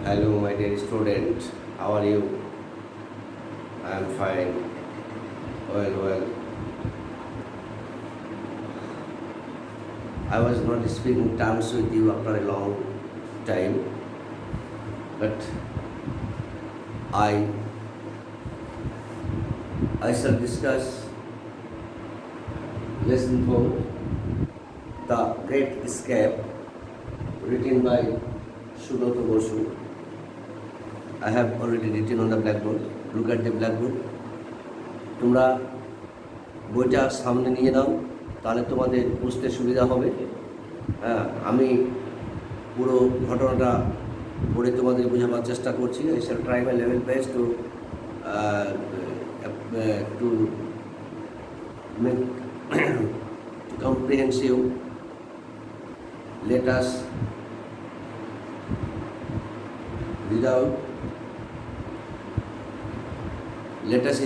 Hello, my dear student. How are you? I am fine. Well. I was not speaking terms with you after a long time, but I I shall discuss lesson 4, The Great Escape, written by Subrata Basu. I have already written on the blackboard. Look at the blackboard. তোমরা বইটা সামনে নিয়ে নাও, তাহলে তোমাদের বুঝতে সুবিধা হবে। আমি পুরো ঘটনাটা পড়ে তোমাদের বোঝাবার চেষ্টা করছি। I shall try my level best to make comprehensive. Let us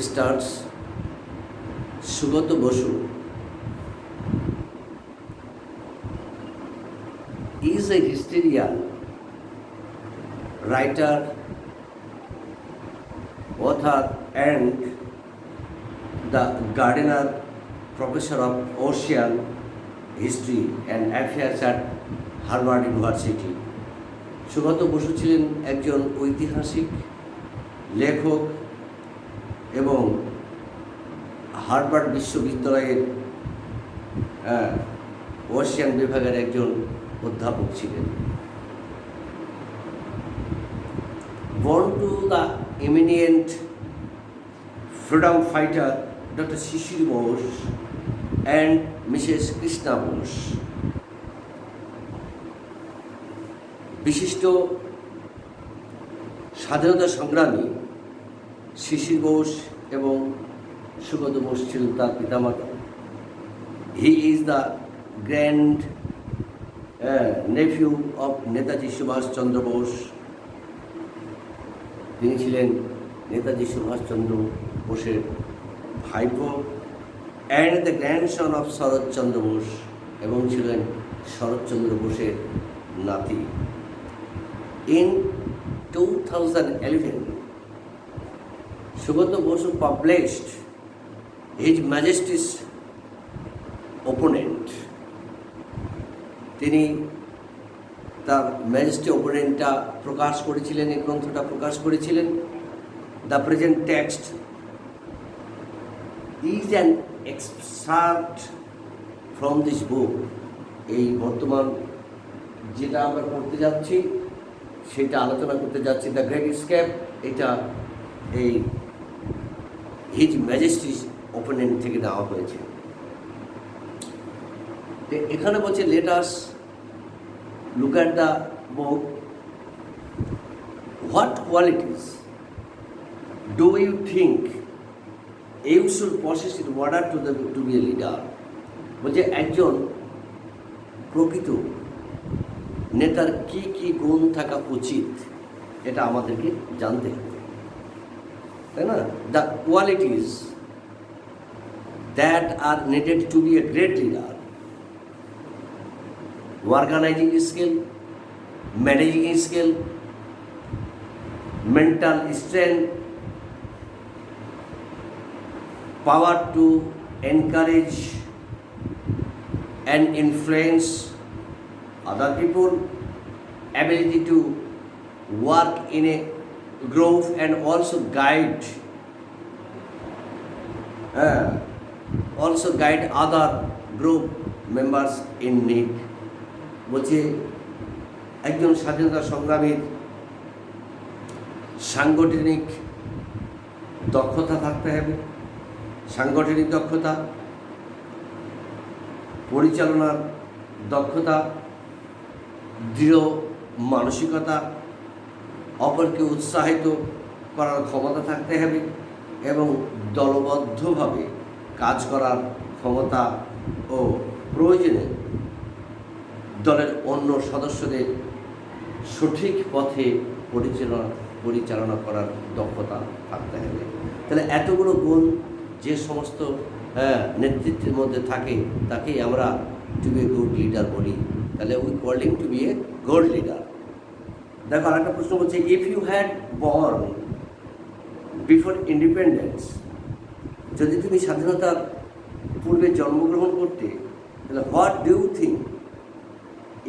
start. Subrata Basu is a historian, writer, author, and the Gardner Professor of Ocean History and Affairs at Harvard University. Subrata Basu ছিলেন একজন ঐতিহাসিক, লেখক এবং Harvard বিশ্ববিদ্যালয়ের Ocean বিভাগের একজন অধ্যাপক ছিলেন। Born to the eminent freedom fighter Dr. Shishir Bose and Mrs. Krishna Bose, বিশিষ্ট স্বাধীনতা সংগ্রামী শিশির বোস এবং সুব্রত বোস ছিলেন তার পিতামাতা। He is the grand nephew of Netaji Subhash Chandra Bose. তিনি ছিলেন নেতাজি সুভাষচন্দ্র বোসের ভাইপো, and the grandson of Sarat Chandra Bose, এবং ছিলেন শরৎচন্দ্র বোসের নাতি। In 2011, Subrata Basu published His Majesty's Opponent. তিনি তার ম্যাজেস্টি ওপোনেন্টটা প্রকাশ করেছিলেন, এই গ্রন্থটা প্রকাশ করেছিলেন। The present text is an extract from this book. এই বর্তমান যেটা আমরা পড়তে যাচ্ছি সেটা আলোচনা করতে যাচ্ছি, দ্য গ্রেট এসকেপ। এটা এই হিজ ম্যাজেস্টিস ওপোনেন্ট থেকে নেওয়া হয়েছে। তো এখানে বলছে, let us look at the book. What qualities do you think you should possess in order to be a leader? বলছে একজন প্রকৃত নেতার কি কি গুণ থাকা উচিত, এটা আমাদেরকে জানতে হবে, তাই না? The qualities that are needed to be a great leader: organising skill, managing skill, mental strength, power to encourage and influence other people, ability to work in a group and also guide other group members in need. বলছে একজন স্বাধীনতা সংগ্রামীর সাংগঠনিক দক্ষতা থাকতে হবে, সাংগঠনিক দক্ষতা, পরিচালনার দক্ষতা, দৃঢ় মানসিকতা, অপরকে উৎসাহিত করার ক্ষমতা থাকতে হবে এবং দলবদ্ধভাবে কাজ করার ক্ষমতা ও প্রয়োজনে দলের অন্য সদস্যদের সঠিক পথে পরিচালনা করার দক্ষতা থাকতে হবে। তাহলে এতগুলো গুণ যে সমস্ত নেতৃত্বের মধ্যে থাকে তাকেই আমরা to be a good leader বলি। তাহলে we call him to be a good leader. দেখো আরেকটা প্রশ্ন বলছে, if you had born before independence, যদি তুমি স্বাধীনতার পূর্বে জন্মগ্রহণ করতে, তাহলে what do you think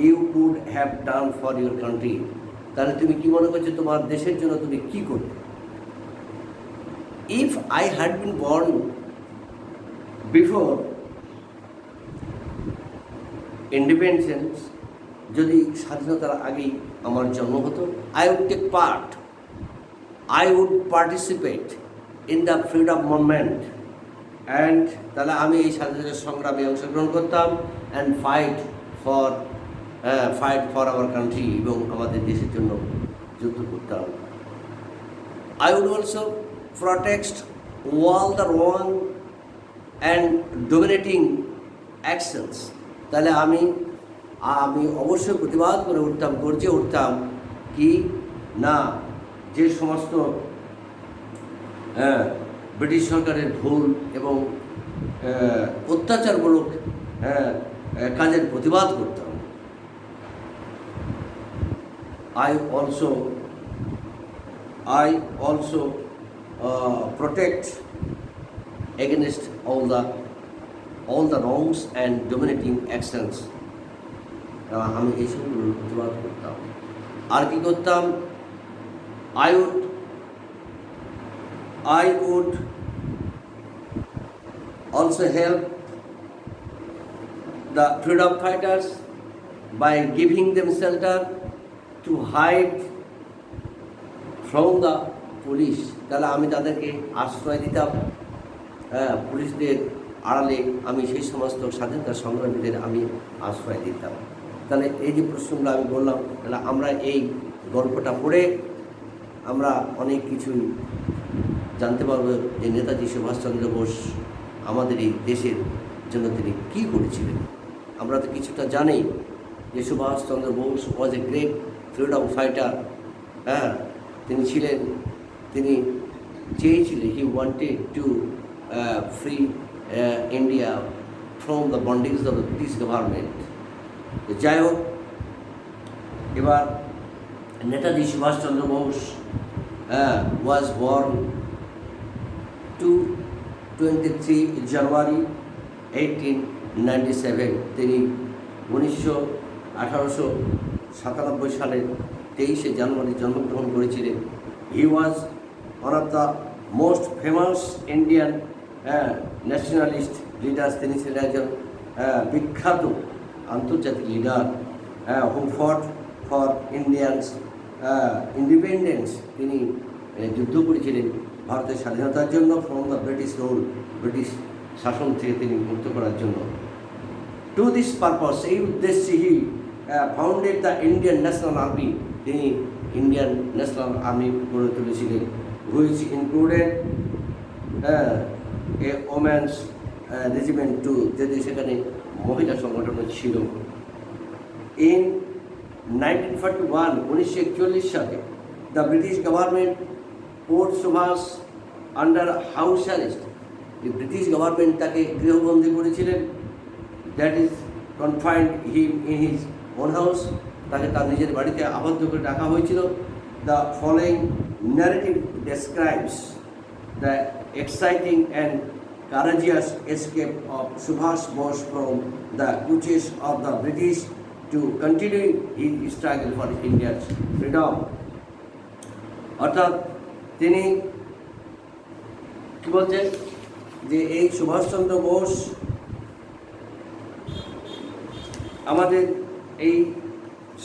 you could have done for your country, তাহলে তুমি কি মনে করছো তোমার দেশের জন্য তুমি কি করবে? If I had been born before independence, যদি স্বাধীনতার আগেই আমার জন্ম হতো, I would take part, I would participate in the freedom movement and, তাহলে আমি এই স্বাধীনতার সংগ্রামে অংশগ্রহণ করতাম and fight for our country, এবং আমাদের দেশের জন্য যুদ্ধ করতাম। I would also protect all the wrong and dominating actions, তাহলে আমি অবশ্যই প্রতিবাদ করে উঠতাম, গর্জে উঠতাম কি না, যে সমস্ত ব্রিটিশ সরকারের ভুল এবং অত্যাচারমূলক কাজের প্রতিবাদ করতাম। I also protect against all the wrongs and dominating actions. আমি এইসবগুলোর প্রতিবাদ করতাম। আর কি করতাম? I would also help the freedom fighters by giving them shelter to hide from the police, তাহলে আমি তাদেরকে আশ্রয় দিতাম, পুলিশদের আড়ালে আমি সেই সমস্ত স্বাধীনতা সংগ্রামীদের আমি আশ্রয় দিতাম। তাহলে এই যে প্রশ্নগুলো আমি বললাম, তাহলে আমরা এই গল্পটা পড়ে আমরা অনেক কিছুই জানতে পারবো যে নেতাজি সুভাষচন্দ্র বোস আমাদের এই দেশের জন্য তিনি কী করেছিলেন। আমরা তো কিছুটা জানি যে Subhashchandra Bose was a great freedom fighter. তিনি চেয়েছিলেন, he wanted to free India from the bondage of the British government. যাই হোক, এবার Netaji Subhash Chandra Bose was born 23 January 1897, তিনি 1897 সালের 23শে জানুয়ারি জন্মগ্রহণ করেছিলেন। He was one of the most famous Indian nationalist leaders. তিনি ছিলেন একজন বিখ্যাত আন্তর্জাতিক leader who fought for Indians independence. তিনি যুদ্ধ করেছিলেন ভারতের স্বাধীনতার জন্য, from the British rule, British শাসন থেকে তিনি মুক্ত করার জন্য। টু দিস পারপাস, এই উদ্দেশ্যে he founded the Indian National Army, তিনি ইন্ডিয়ান ন্যাশনাল আর্মি গড়ে তুলেছিলেন, which included a women's regiment too, যদি সেখানে মহিলা সংগঠনও ছিল। ইন 1941, 1941 সালে the British government put Subhas under house arrest. British government তাকে গৃহবন্দী করেছিলেন। That is confined him in his own house, তাকে তার নিজের বাড়িতে আবদ্ধ করে রাখা হয়েছিল। The following narrative describes the exciting and courageous escape of Subhash Bose from the clutches of the British to continue his struggle for India's freedom. অর্থাৎ তিনি কি বলছেন যে এই সুভাষচন্দ্র বোস আমাদের এই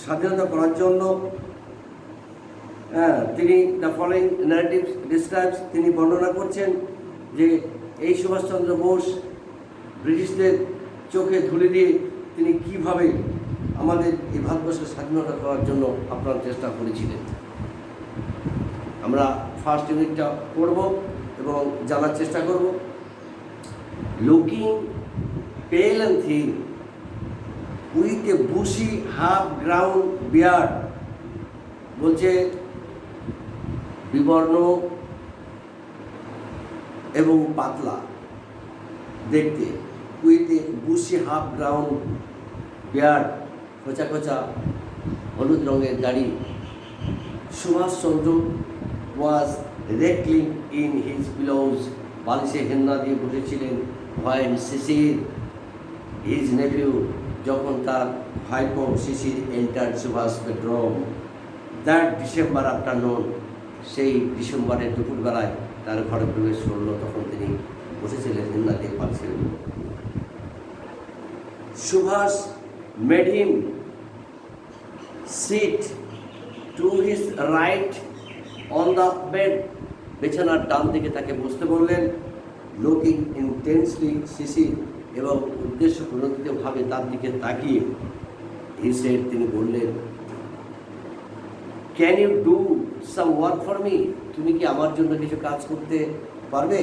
স্বাধীনতা করার জন্য তিনি দ্য ফলোয়িং ন্যারেটিভ ডিসক্রাইবস, তিনি বর্ণনা করছেন যে এই সুভাষচন্দ্র বোস ব্রিটিশদের চোখে ধুলে দিয়ে তিনি কীভাবে আমাদের এই ভারতবর্ষের স্বাধীনতা করার জন্য আপ্রাণ চেষ্টা করেছিলেন। আমরা ফার্স্ট ইউনিটটা পড়ব এবং জানার চেষ্টা করব। লুকিং পেল and thin with a bushy half ground beard, বলছে বিবর্ণ এবং পাতলা দেখতে, with a bushy half ground beard, খোঁচা খোঁচা হলুদ রঙের দাড়ি, Subhash Chandra was wriggling in his pillows, বালিশে হেন্না দিয়ে বসেছিলেন when শিশির his nephew, যখন তার ভাইপো শিশির entered Subhash bedroom. That December afternoon, সেই ডিসেম্বরের দুপুরবেলায় তার ঘরে প্রবেশ করলো, তখন তিনি বসেছিলেন হেন্না দিয়ে বালিশের উপর। Subhash made him sit to his right on the bed. বিছানার ডান দিকে তাকে বসতে বললেন। লুকিং ইন্টেন্সলি শিশির এবং উদ্দেশ্য প্রণোদিতভাবে তার দিকে তাকিয়ে he said, তিনি বললেন, can you do some work for me? তুমি কি আমার জন্য কিছু কাজ করতে পারবে?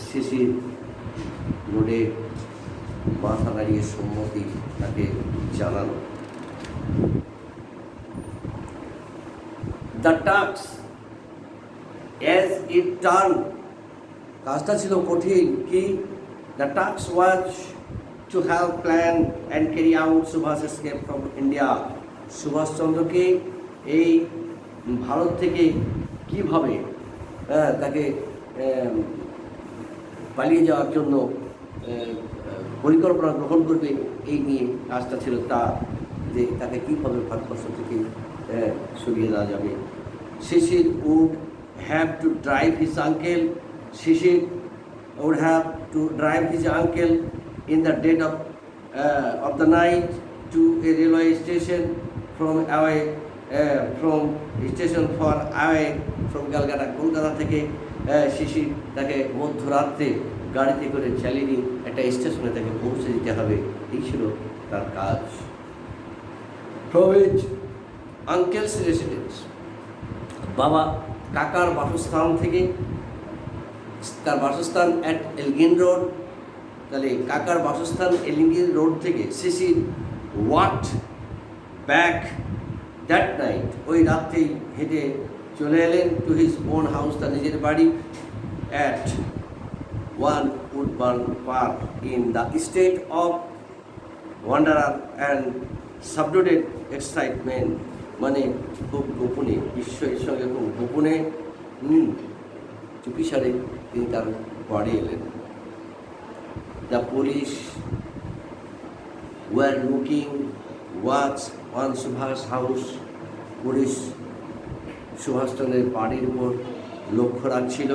শিশির নোডে মাথা নাড়িয়ে সম্মতি তাকে জানানো। The task as it turned, কাজটা ছিল কঠিন। কি? The task was to help plan and carry out Subhash escape from India. সুভাষচন্দ্রকে এই ভারত থেকে কীভাবে তাকে পালিয়ে যাওয়ার জন্য পরিকল্পনা গ্রহণ করবে, এই নিয়ে কাজটা ছিল তার, যে তাকে কীভাবে ভারতবর্ষ থেকে সরিয়ে দেওয়া যাবে। শিশির would have to drive his uncle. Shishir would have to drive his uncle in the dead of the night to a railway station from station far away from Calcutta. Kolkata থেকে শিশির তাকে মধ্যরাত্রে গাড়িতে করে চালিয়ে নিয়ে একটা স্টেশনে তাকে পৌঁছে দিতে হবে, এই ছিল তার কাজ। From his uncle's residence, বাবা কাকার বাসস্থান থেকে, তার বাসস্থান অ্যাট এলগিন রোড, তাহলে কাকার বাসস্থান এলগিন রোড থেকে শিশির ওয়াট ব্যাক দ্যাট নাইট, ওই রাত্রেই হেঁটে চলে এলেন টু হিজ ওন হাউস, তার নিজের বাড়ি, at 1 Woodburn Park in the state of wonderer and subdued excitement, মানে খুব গোপনে, ঈশ্বরের সঙ্গে খুব গোপনে চুপিসারে তিনি তার বাড়ি এলেন। The police were looking watch on Subhash house, police সুভাষচন্দ্রের বাড়ির উপর লক্ষ্য রাখছিল।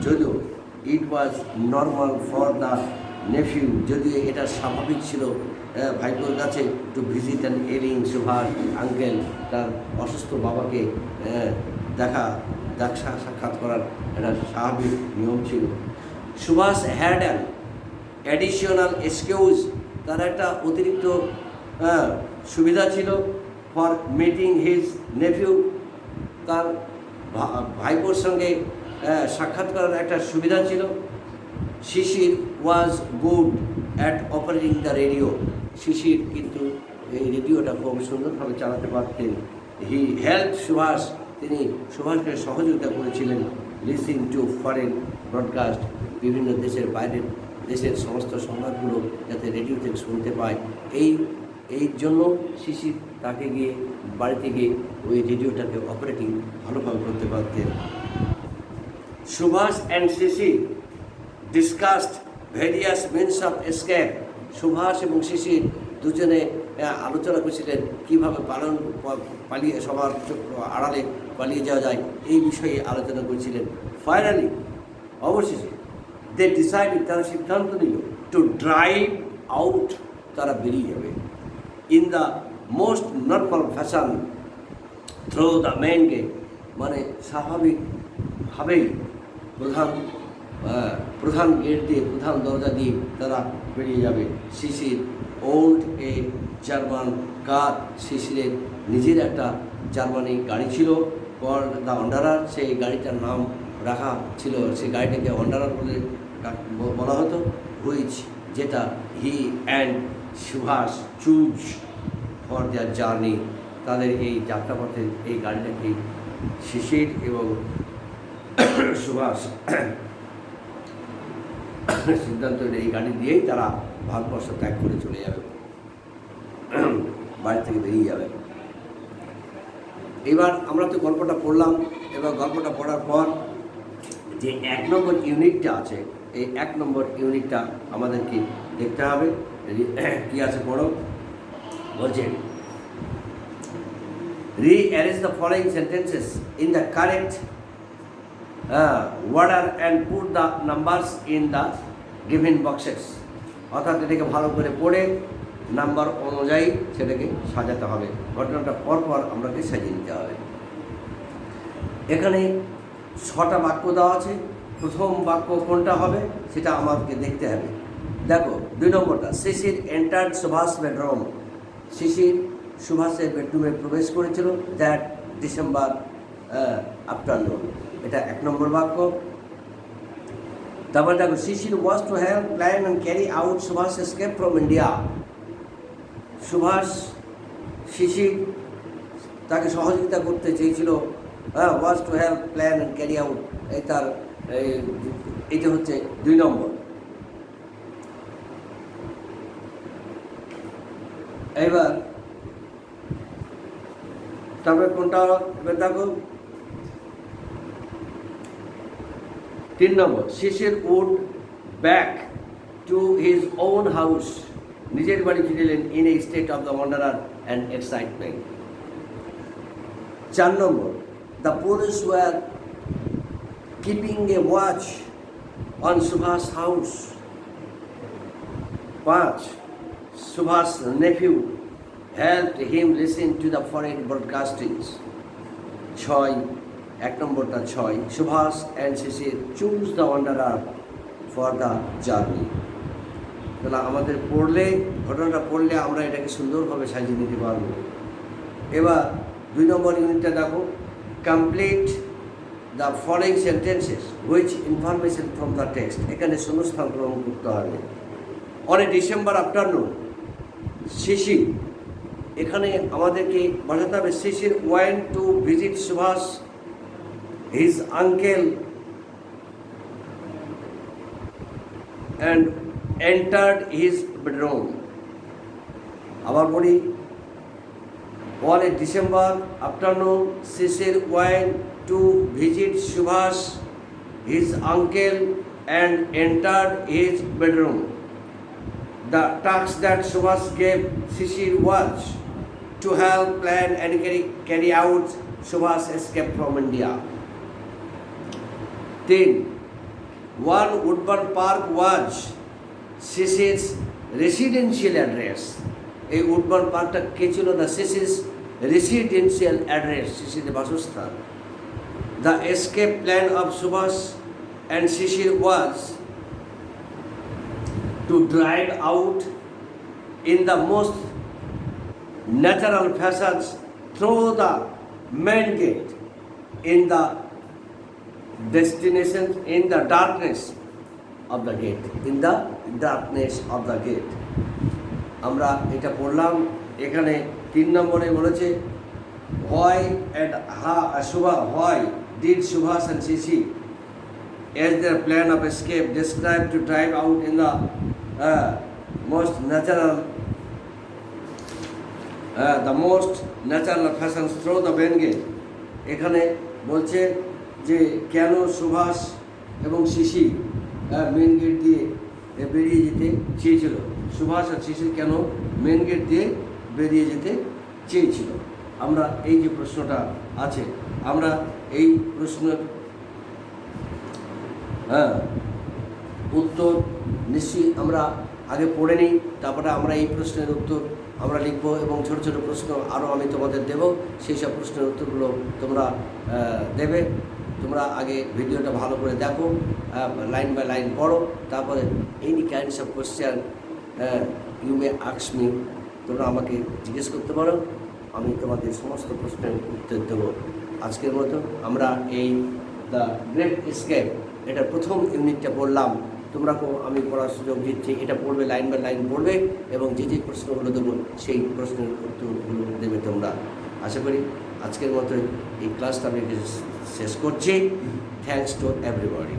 যদিও it was normal for the nephew, যদিও এটা স্বাভাবিক ছিল ভাইপোর কাছে to visit and ailing Subhash uncle, তার অসুস্থ বাবাকে সাক্ষাৎ করার একটা স্বাভাবিক নিয়ম ছিল। Subhash had an additional excuse, তার একটা অতিরিক্ত সুবিধা ছিল ফর মিটিং হিজ নেফিউ, তার ভাইপোর সঙ্গে সাক্ষাৎ করার একটা সুবিধা ছিল। Sisir was good at operating the radio, Sisir কিন্তু এই রেডিওটা খুব সুন্দরভাবে চালাতে পারতেন। হি হেল্প সুভাষ, তিনি সুভাষকে সহযোগিতা করেছিলেন। লিসিং টু ফরেন ব্রডকাস্ট, বিভিন্ন দেশের বাইরের দেশের সমস্ত সংবাদগুলো যাতে রেডিও থেকে শুনতে পায়, এই জন্য শিশির তাকে গিয়ে বাড়িতে গিয়ে ওই রেডিওটাকে অপারেটিং ভালোভাবে করতে পারতেন। Subhas and Sisir discussed various means of escape, Subhas এবং শিশির দুজনে আলোচনা করেছিলেন কীভাবে পালিয়ে সবার আড়ালে পালিয়ে যাওয়া যায়, এই বিষয়ে আলোচনা করেছিলেন। ফাইনালি অবশেষে দে ডিসাইডেড, তারা সিদ্ধান্ত নিল টু ড্রাইভ আউট, তারা বেরিয়ে যাবে in the most normal fashion through the main gate, মানে স্বাভাবিকভাবেই প্রধান গেট দিয়ে, প্রধান দরজা দিয়ে তারা বেরিয়ে যাবে। শিশির ওল্ড এ জার্মান কার, শিশিরের নিজের একটা জার্মানি গাড়ি ছিল, কল দ্য ওয়ান্ডারার, সেই গাড়িটার নাম রাখা ছিল, সেই গাড়িটাকে ওয়ান্ডারার বলে বলা হতো, হুইচ যেটা he and Subhas choose for their journey, তাদের এই যাত্রাপথে এই গাড়িটাকে শিশির এবং সুভাষ সিদ্ধান্ত এই গাড়ি দিয়েই তারা ভারতবর্ষ ত্যাগ করে চলে যাবে, বাড়ি থেকে বেরিয়ে যাবে। এবার আমরা তো গল্পটা পড়লাম, এবার গল্পটা পড়ার পর যে 1 নম্বর ইউনিটটা আছে, এই 1 নম্বর ইউনিটটা আমাদেরকে দেখতে হবে। কি আছে পড়ো, বলছে rearrange the following sentences in the correct order and put the numbers in the given boxes। অর্থাৎ এটাকে ভালো করে পড়ে নাম্বার অনুযায়ী সেটাকে সাজাতে হবে, ঘটনাটা পরপর আমাকে সাজিয়ে নিতে হবে। এখানে 6টা বাক্য দেওয়া আছে, প্রথম বাক্য কোনটা হবে সেটা আমাকে দেখতে হবে। দেখো 2 নম্বরটা, শিশির এন্টার্ড সুভাষ বেডরুম। শিশির সুভাষের বেডরুমে প্রবেশ করেছিল দ্যাট ডিসেম্বর আফটারনুন, এটা 1 নম্বর বাক্য। তারপর দেখো, Sisir was to help plan and carry out Subhash escape from India. Subhash, Sisir তাকে সহযোগিতা করতে চেয়েছিল, was to help plan and carry out, এই তার এইটা হচ্ছে 2 নম্বর। এবার তারপরে কোনটা, এবার দেখো 3 number, Sisir would back to his own house. নিজের বাড়ি ফিরলেন in a state of the wanderer and excitement. 4 number, the police were keeping a watch on Subhash house. 5, Subhash nephew helped him listen to the foreign broadcastings। 6, 1 নম্বরটা 6, Subhash and Shishir choose the wanderer for the journey। তাহলে আমাদের পড়লে, ঘটনাটা পড়লে আমরা এটাকে সুন্দরভাবে সাজিয়ে নিতে পারবো। এবার 2 নম্বর ইউনিটটা দেখো, complete the following sentences which information from the text. এখানে শূন্যস্থান পূরণ করতে হবে। On a December afternoon, Sisir, এখানে আমাদেরকে বোঝাতে হবে Sisir went to visit Subhash his uncle and entered his bedroom. আবার বলি, on a December afternoon Sisir went to visit Subhash his uncle and entered his bedroom. The task that Subhash gave Shishir was to help plan and carry out Subhash's escape from India. 3, One Woodburn Park was Shishir's residential address। এই Woodburn পার্কটা কে ছিল না, শিশির's residential address, শিশিরের বাসস্থান। The escape plan of Subhash and Shishir was to drive out in the most natural fashion through the main gate in the destination in the darkness of the gate, in the darkness of the gate। আমরা এটা পড়লাম। এখানে 3 নম্বরে বলেছে, why did Subhash and Shishir as their plan of escape described to drive out in the most natural fashion through the main gate। এখানে বলছে যে কেন সুভাষ এবং শিশির মেন গেট দিয়ে বেরিয়ে যেতে চেয়েছিল, সুভাষ আর শিশির কেন মেন গেট দিয়ে বেরিয়ে যেতে চেয়েছিল। আমরা এই যে প্রশ্নটা আছে, আমরা এই প্রশ্নের উত্তর নিশ্চয়ই আমরা আগে পড়ে নিই, তারপরে আমরা এই প্রশ্নের উত্তর আমরা লিখব এবং ছোট ছোট প্রশ্ন আরও আমি তোমাদের দেব, সেই সব প্রশ্নের উত্তরগুলো তোমরা দেবে। তোমরা আগে ভিডিওটা ভালো করে দেখো, লাইন বাই লাইন পড়ো, তারপরে any kinds of question you may ask me, তোমরা আমাকে জিজ্ঞেস করতে পারো, আমি তোমাদের সমস্ত প্রশ্নের উত্তর দেবো। আজকের মতো আমরা এই দ্য গ্রেট এসকেপ এটা প্রথম ইউনিটটা পড়লাম। তোমরাকেও আমি পড়ার সুযোগ দিচ্ছি, এটা পড়বে, লাইন বাই লাইন পড়বে এবং যে যে প্রশ্নগুলো দেবো সেই প্রশ্নের উত্তরগুলো দেবে তোমরা। আশা করি আজকের মতো এই ক্লাসটা আমি শেষ করছি। Thanks to everybody.